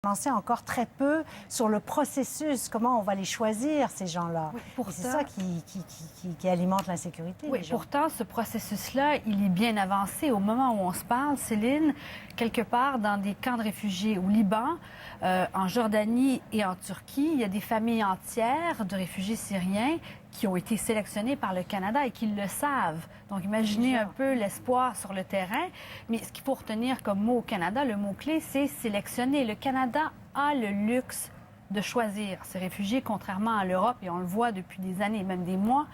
On en sait encore très peu sur le processus, comment on va les choisir, ces gens-là. Oui, c'est ça qui alimente l'insécurité. Oui, pourtant, ce processus-là, il est bien avancé. Au moment où on se parle, Céline, quelque part dans des camps de réfugiés au Liban, en Jordanie et en Turquie, il y a des familles entières de réfugiés syriens qui ont été sélectionnés par le Canada et qui le savent. Donc, imaginez un peu l'espoir sur le terrain. Mais ce qu'il faut retenir comme mot au Canada, le mot-clé, c'est sélectionner. Le Canada a le luxe de choisir ces réfugiés, contrairement à l'Europe, et on le voit depuis des années, même des mois,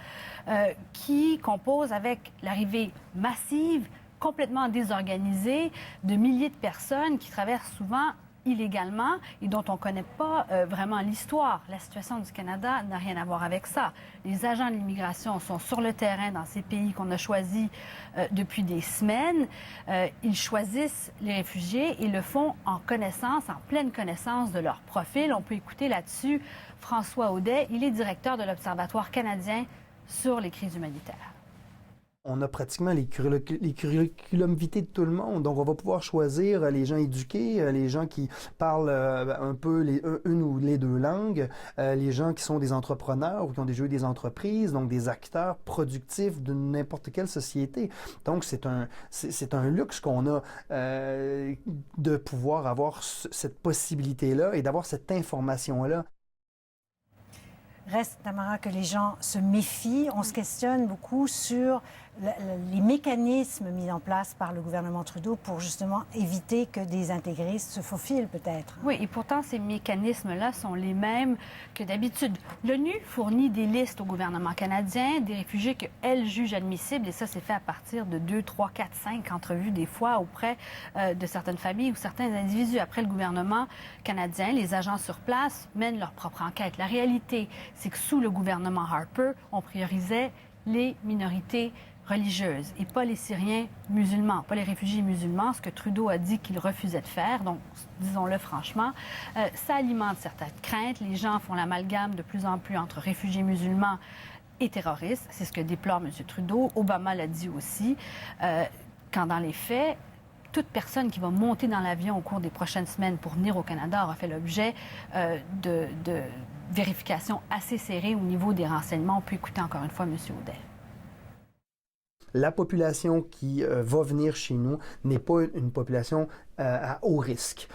qui composent avec l'arrivée massive, complètement désorganisée, de milliers de personnes qui traversent souvent illégalement et dont on ne connaît pas vraiment l'histoire. La situation du Canada n'a rien à voir avec ça. Les agents de l'immigration sont sur le terrain dans ces pays qu'on a choisis depuis des semaines. Ils choisissent les réfugiés et le font en connaissance, en pleine connaissance de leur profil. On peut écouter là-dessus François Audet. Il est directeur de l'Observatoire canadien sur les crises humanitaires. On a pratiquement les curriculum vitae de tout le monde. Donc, on va pouvoir choisir les gens éduqués, les gens qui parlent un peu une ou les deux langues, les gens qui sont des entrepreneurs ou qui ont déjà eu des entreprises, donc des acteurs productifs de n'importe quelle société. Donc, c'est un luxe qu'on a de pouvoir avoir cette possibilité-là et d'avoir cette information-là. Reste, Tamara, que les gens se méfient. On se questionne beaucoup sur les mécanismes mis en place par le gouvernement Trudeau pour justement éviter que des intégristes se faufilent peut-être. Oui, et pourtant, ces mécanismes-là sont les mêmes que d'habitude. L'ONU fournit des listes au gouvernement canadien des réfugiés qu'elle juge admissibles, et ça, c'est fait à partir de 2, 3, 4, 5 entrevues des fois auprès de certaines familles ou certains individus. Après, le gouvernement canadien, les agents sur place mènent leur propre enquête. La réalité, c'est que sous le gouvernement Harper, on priorisait les minorités religieuses et pas les Syriens musulmans, pas les réfugiés musulmans, ce que Trudeau a dit qu'il refusait de faire. Donc, disons-le franchement, ça alimente certaines craintes. Les gens font l'amalgame de plus en plus entre réfugiés musulmans et terroristes. C'est ce que déplore M. Trudeau. Obama l'a dit aussi. Quand dans les faits, toute personne qui va monter dans l'avion au cours des prochaines semaines pour venir au Canada aura fait l'objet de vérifications assez serrées au niveau des renseignements. On peut écouter encore une fois M. Audet. La population qui va venir chez nous n'est pas une population à haut risque.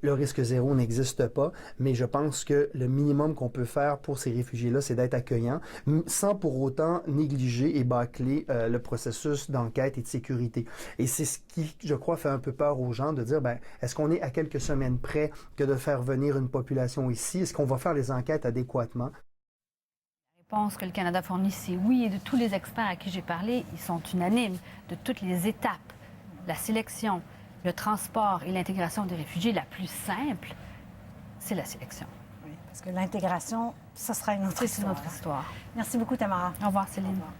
Le risque zéro n'existe pas, mais je pense que le minimum qu'on peut faire pour ces réfugiés-là, c'est d'être accueillants, sans pour autant négliger et bâcler le processus d'enquête et de sécurité. Et c'est ce qui, je crois, fait un peu peur aux gens de dire, ben, est-ce qu'on est à quelques semaines près que de faire venir une population ici? Est-ce qu'on va faire les enquêtes adéquatement? La réponse que le Canada fournit, c'est oui. Et de tous les experts à qui j'ai parlé, ils sont unanimes. De toutes les étapes, la sélection, le transport et l'intégration des réfugiés, la plus simple, c'est la sélection. Oui, parce que l'intégration, ça sera une autre histoire. C'est une autre histoire. Merci beaucoup, Tamara. Au revoir, Céline. Au revoir.